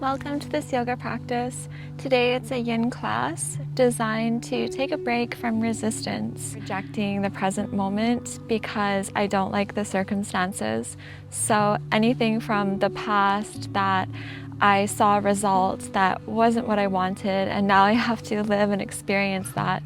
Welcome to this yoga practice. Today it's a yin class designed to take a break from resistance, rejecting the present moment because I don't like the circumstances. So anything from the past that I saw results that wasn't what I wanted, and now I have to live and experience that.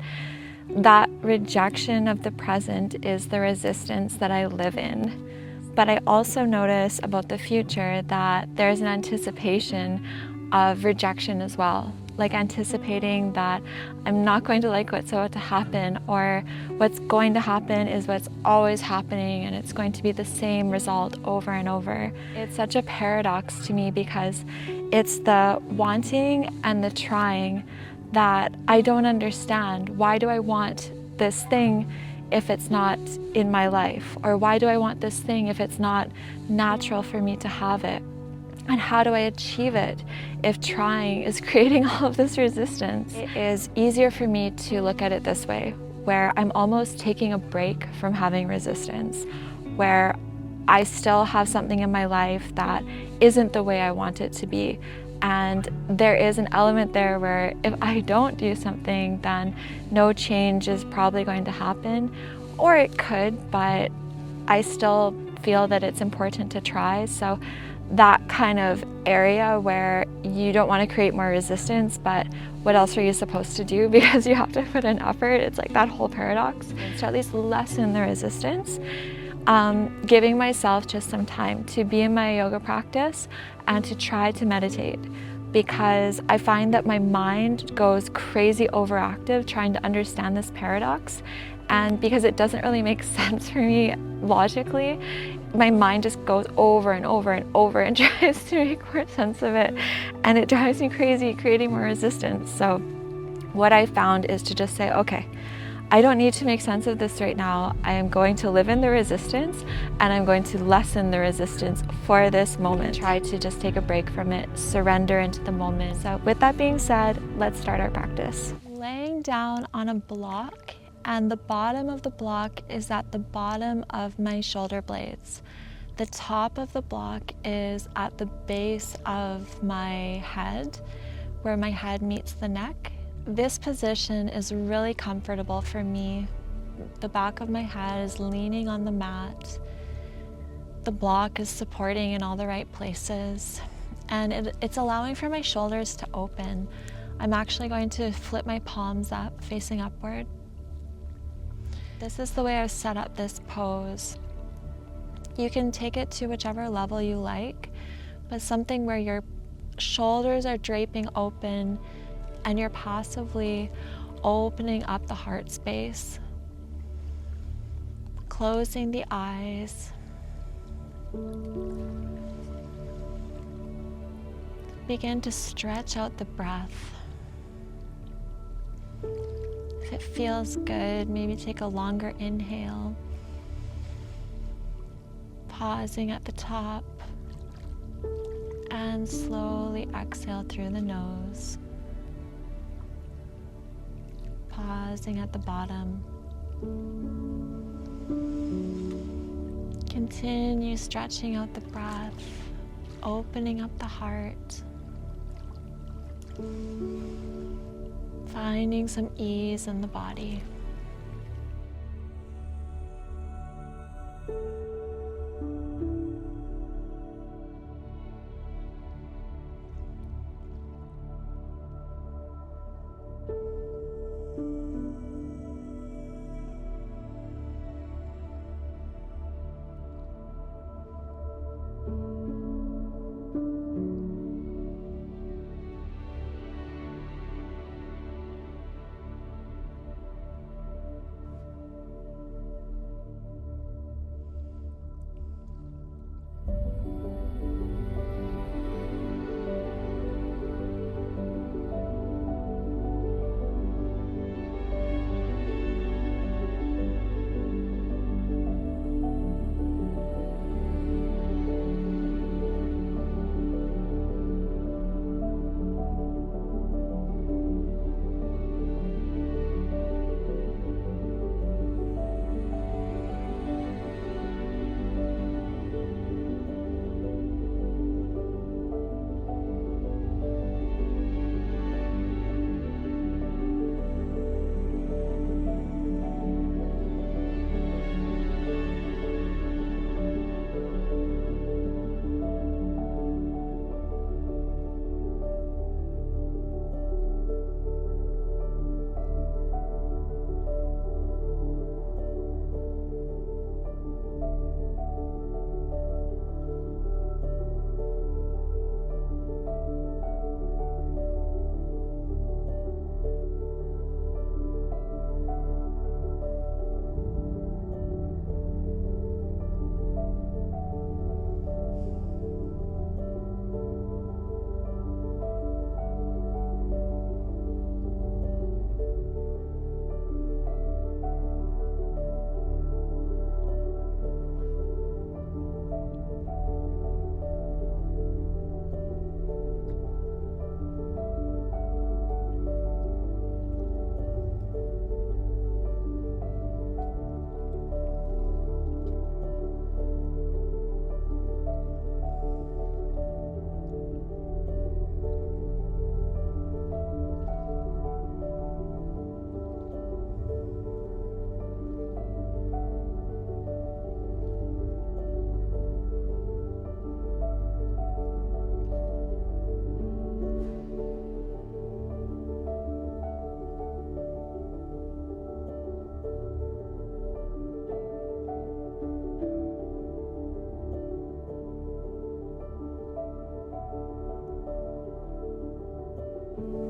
That rejection of the present is the resistance that I live in. But I also notice about the future that there's an anticipation of rejection as well. Like anticipating that I'm not going to like what's about to happen, or what's going to happen is what's always happening and it's going to be the same result over and over. It's such a paradox to me because it's the wanting and the trying that I don't understand. Why do I want this thing if it's not in my life? Or why do I want this thing if it's not natural for me to have it? And how do I achieve it if trying is creating all of this resistance? It is easier for me to look at it this way, where I'm almost taking a break from having resistance, where I still have something in my life that isn't the way I want it to be. And there is an element there where if I don't do something, then no change is probably going to happen. Or it could, but I still feel that it's important to try. So that kind of area where you don't want to create more resistance, but what else are you supposed to do because you have to put in effort? It's like that whole paradox. To at least lessen the resistance. Giving myself just some time to be in my yoga practice and to try to meditate, because I find that my mind goes crazy overactive trying to understand this paradox, and because it doesn't really make sense for me logically, my mind just goes over and over and over and tries to make more sense of it, and it drives me crazy, creating more resistance. So what I found is to just say, okay, I don't need to make sense of this right now. I am going to live in the resistance, and I'm going to lessen the resistance for this moment. Try to just take a break from it, surrender into the moment. So with that being said, let's start our practice. Laying down on a block, and the bottom of the block is at the bottom of my shoulder blades. The top of the block is at the base of my head, where my head meets the neck. This position is really comfortable for me. The back of my head is leaning on the mat. The block is supporting in all the right places. And it's allowing for my shoulders to open. I'm actually going to flip my palms up, facing upward. This is the way I've set up this pose. You can take it to whichever level you like, but something where your shoulders are draping open and you're passively opening up the heart space, closing the eyes. Begin to stretch out the breath. If it feels good, maybe take a longer inhale, pausing at the top, and slowly exhale through the nose. Pausing at the bottom. Continue stretching out the breath, opening up the heart, finding some ease in the body.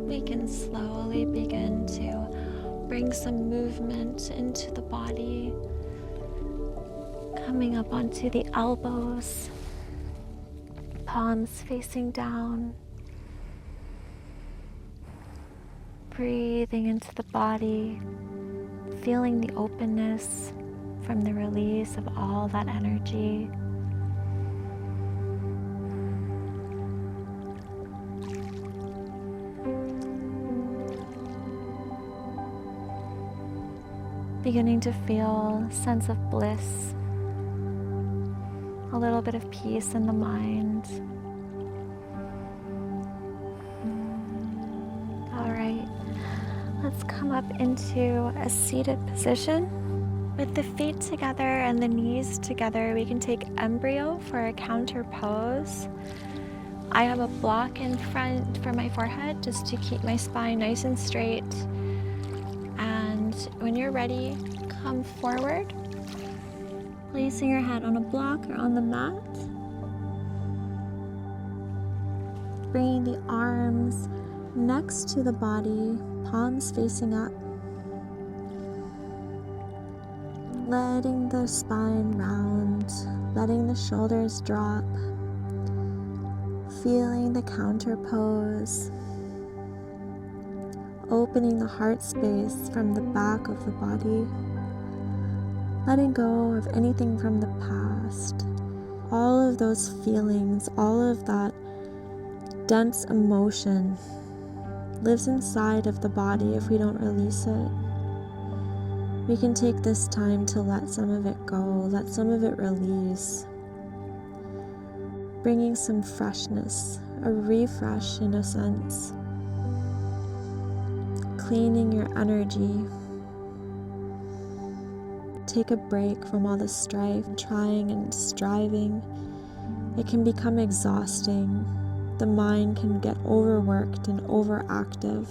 we can slowly begin to bring some movement into the body, coming up onto the elbows, palms facing down, breathing into the body, feeling the openness from the release of all that energy. Beginning to feel a sense of bliss, a little bit of peace in the mind. All right, let's come up into a seated position. With the feet together and the knees together, we can take embryo for a counter pose. I have a block in front for my forehead just to keep my spine nice and straight. And when you're ready, come forward, placing your head on a block or on the mat. Bringing the arms next to the body, palms facing up. Letting the spine round, letting the shoulders drop. Feeling the counter pose. Opening the heart space from the back of the body. Letting go of anything from the past. All of those feelings, all of that dense emotion lives inside of the body if we don't release it. We can take this time to let some of it go, let some of it release. Bringing some freshness, a refresh in a sense. Cleaning your energy. Take a break from all the strife, trying and striving. It can become exhausting. The mind can get overworked and overactive.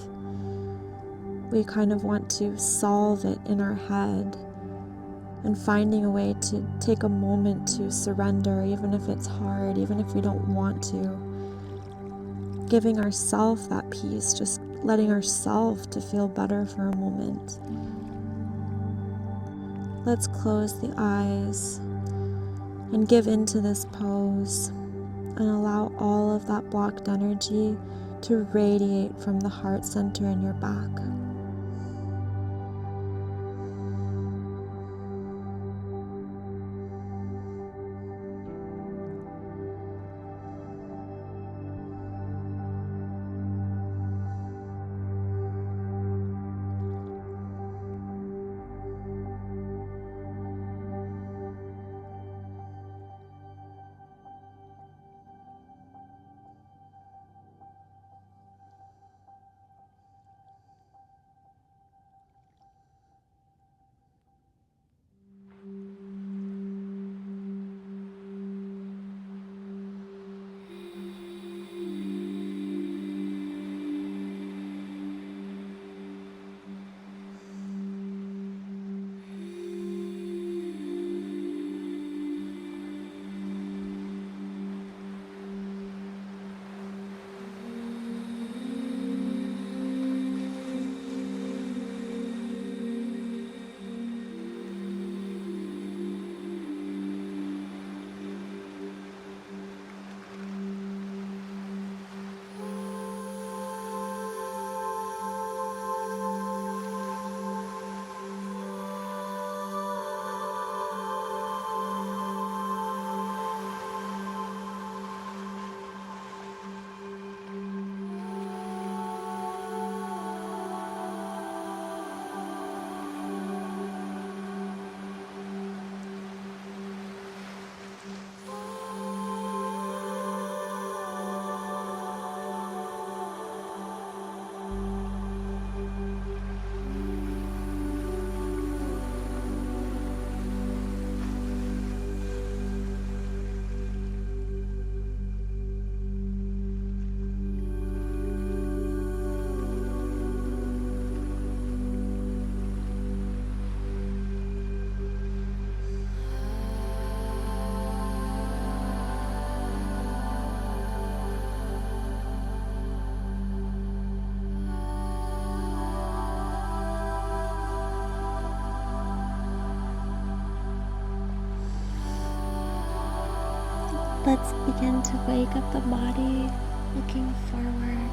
We kind of want to solve it in our head, and finding a way to take a moment to surrender, even if it's hard, even if we don't want to. Giving ourselves that peace, just letting ourselves to feel better for a moment. Let's close the eyes and give into this pose and allow all of that blocked energy to radiate from the heart center in your back. Let's begin to wake up the body, looking forward,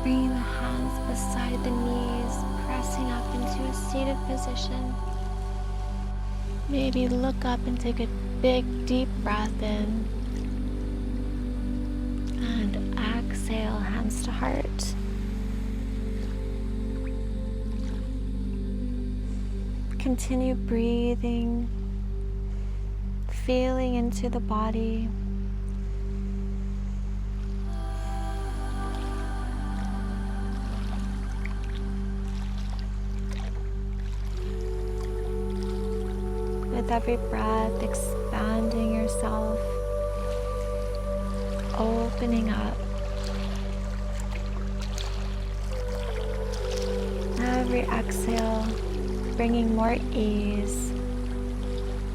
bringing the hands beside the knees, pressing up into a seated position. Maybe look up and take a big deep breath in. And exhale, hands to heart. Continue breathing, feeling into the body. With every breath, expanding yourself, opening up. Every exhale, bringing more ease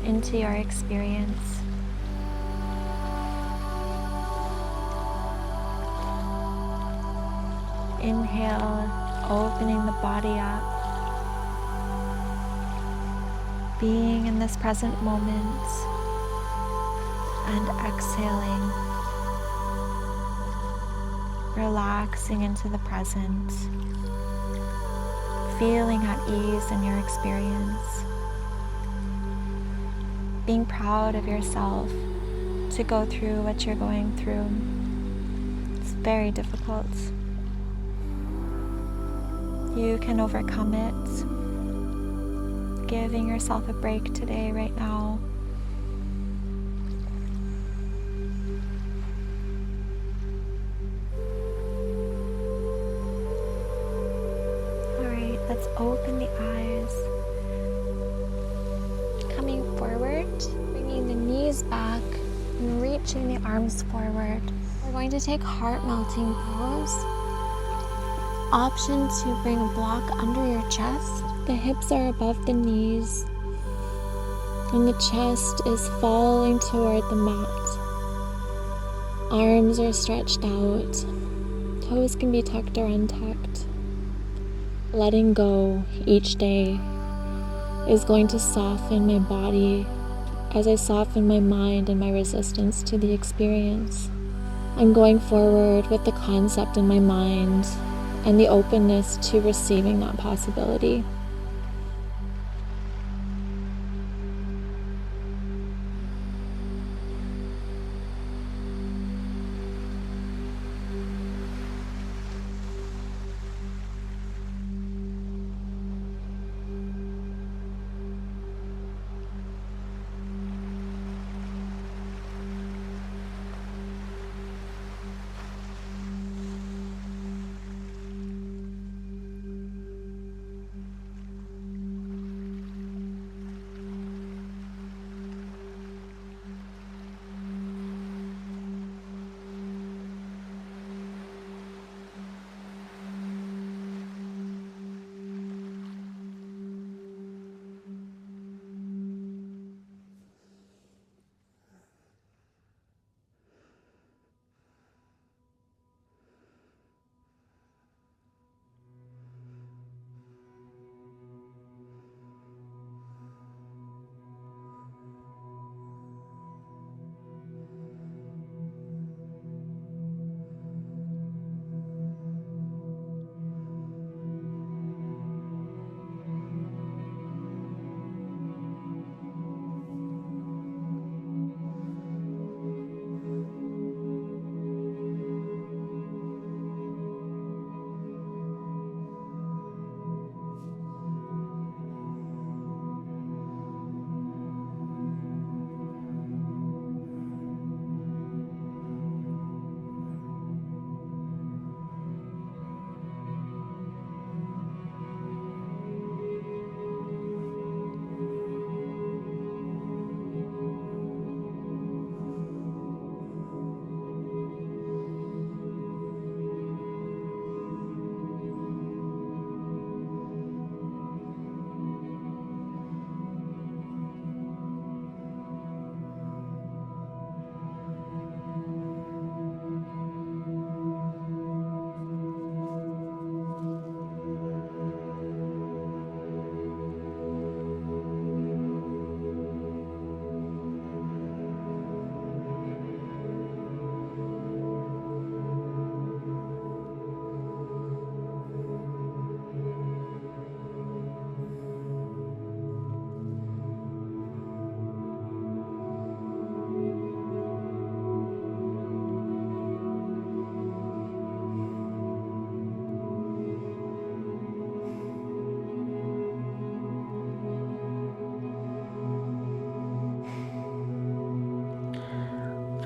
into your experience. Inhale, opening the body up, being in this present moment, and exhaling, relaxing into the present, feeling at ease in your experience, being proud of yourself to go through what you're going through. It's very difficult. You can overcome it. Giving yourself a break today, right now. Alright, let's open the eyes. Coming forward, bringing the knees back and reaching the arms forward. We're going to take heart-melting pose. Option to bring a block under your chest. The hips are above the knees and the chest is falling toward the mat. Arms are stretched out. Toes can be tucked or untucked. Letting go each day is going to soften my body as I soften my mind and my resistance to the experience. I'm going forward with the concept in my mind and the openness to receiving that possibility.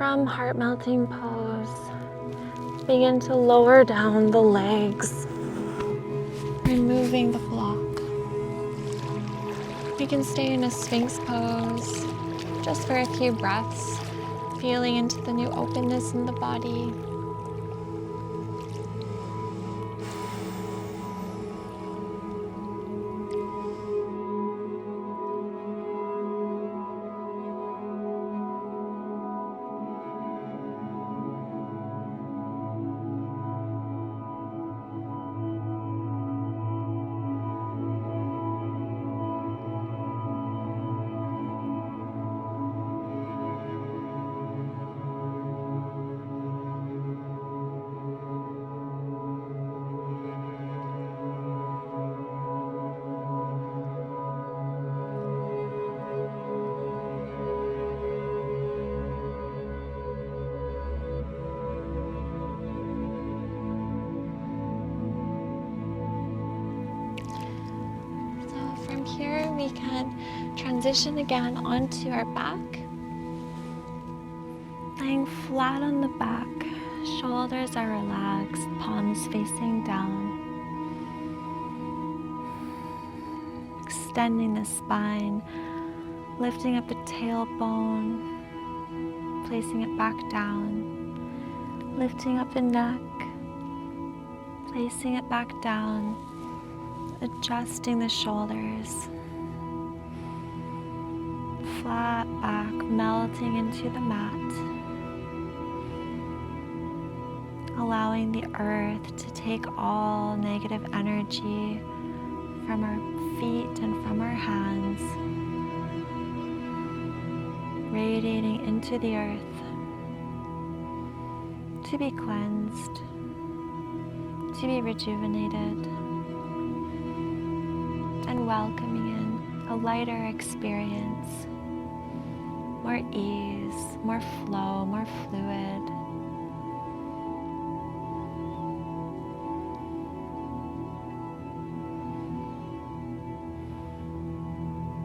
From heart melting pose, begin to lower down the legs, removing the block. You can stay in a Sphinx pose just for a few breaths, feeling into the new openness in the body. From here, we can transition again onto our back. Laying flat on the back, shoulders are relaxed, palms facing down. Extending the spine, lifting up the tailbone, placing it back down. Lifting up the neck, placing it back down. Adjusting the shoulders, flat back, melting into the mat, allowing the earth to take all negative energy from our feet and from our hands, radiating into the earth to be cleansed, to be rejuvenated, and welcoming in a lighter experience, more ease, more flow, more fluid.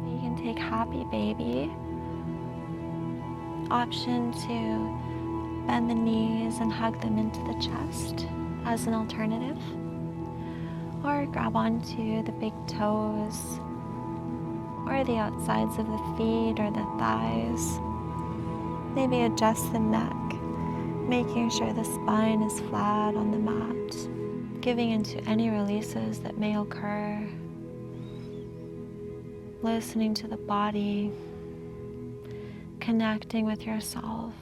You can take happy baby, option to bend the knees and hug them into the chest as an alternative. Or grab onto the big toes or the outsides of the feet or the thighs. Maybe adjust the neck, making sure the spine is flat on the mat, giving into any releases that may occur. Listening to the body, connecting with yourself,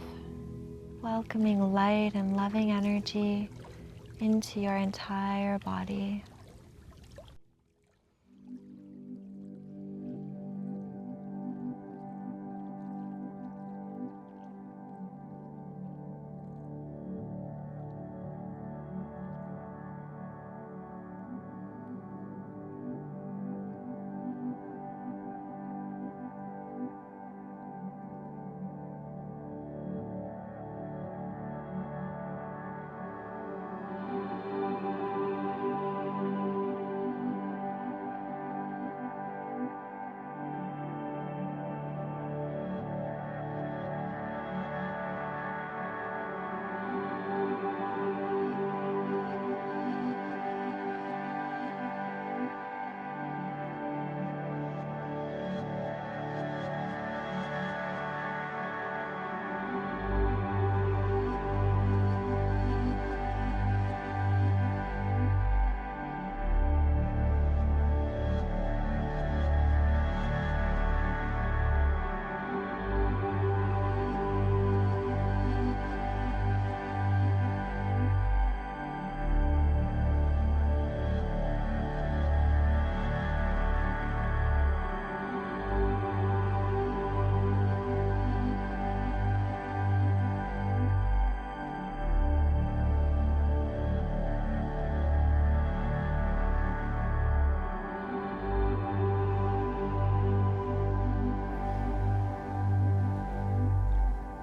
welcoming light and loving energy into your entire body.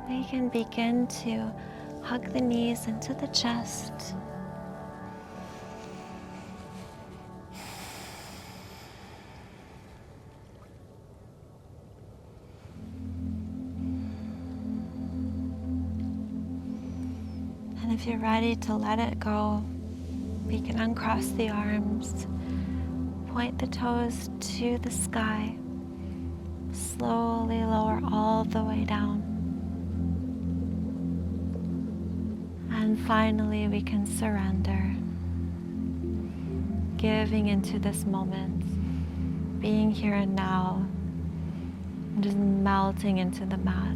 We can begin to hug the knees into the chest. if you're ready to let it go, we can uncross the arms, point the toes to the sky, slowly lower all the way down. And finally, we can surrender, giving into this moment, being here and now, and just melting into the mat.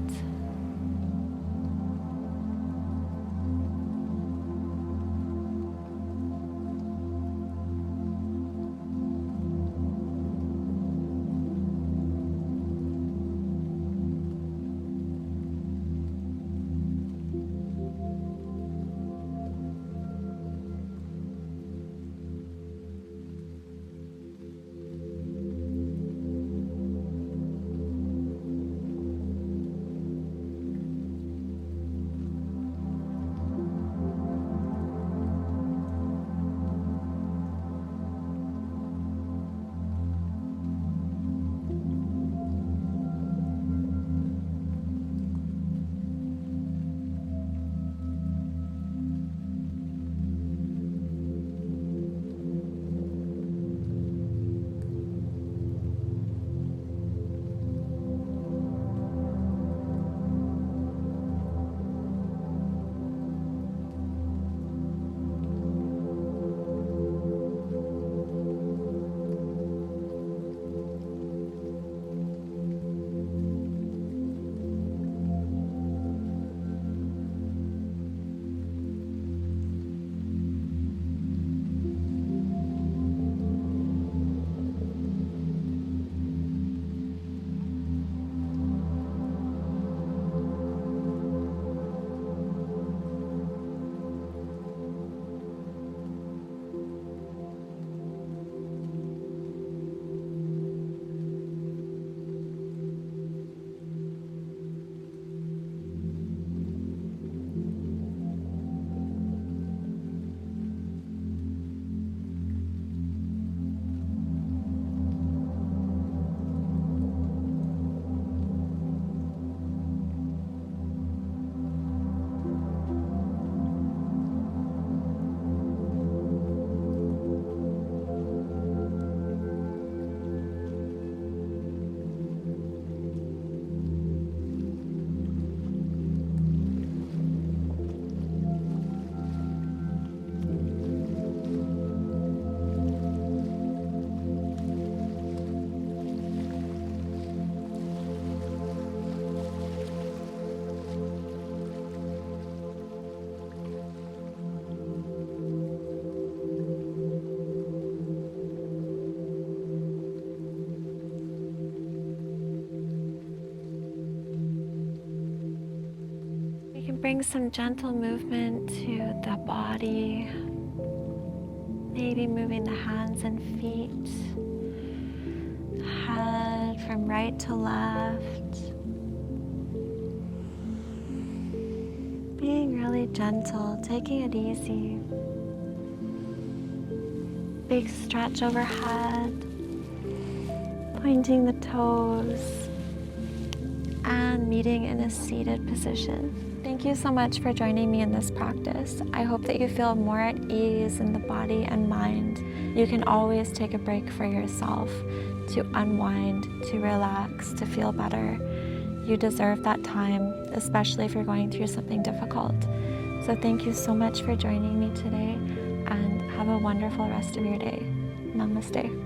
Bring some gentle movement to the body, maybe moving the hands and feet, head from right to left, being really gentle, taking it easy. Big stretch overhead, pointing the toes, and meeting in a seated position. Thank you so much for joining me in this practice. I hope that you feel more at ease in the body and mind. You can always take a break for yourself to unwind, to relax, to feel better. You deserve that time, especially if you're going through something difficult. So thank you so much for joining me today, and have a wonderful rest of your day. Namaste.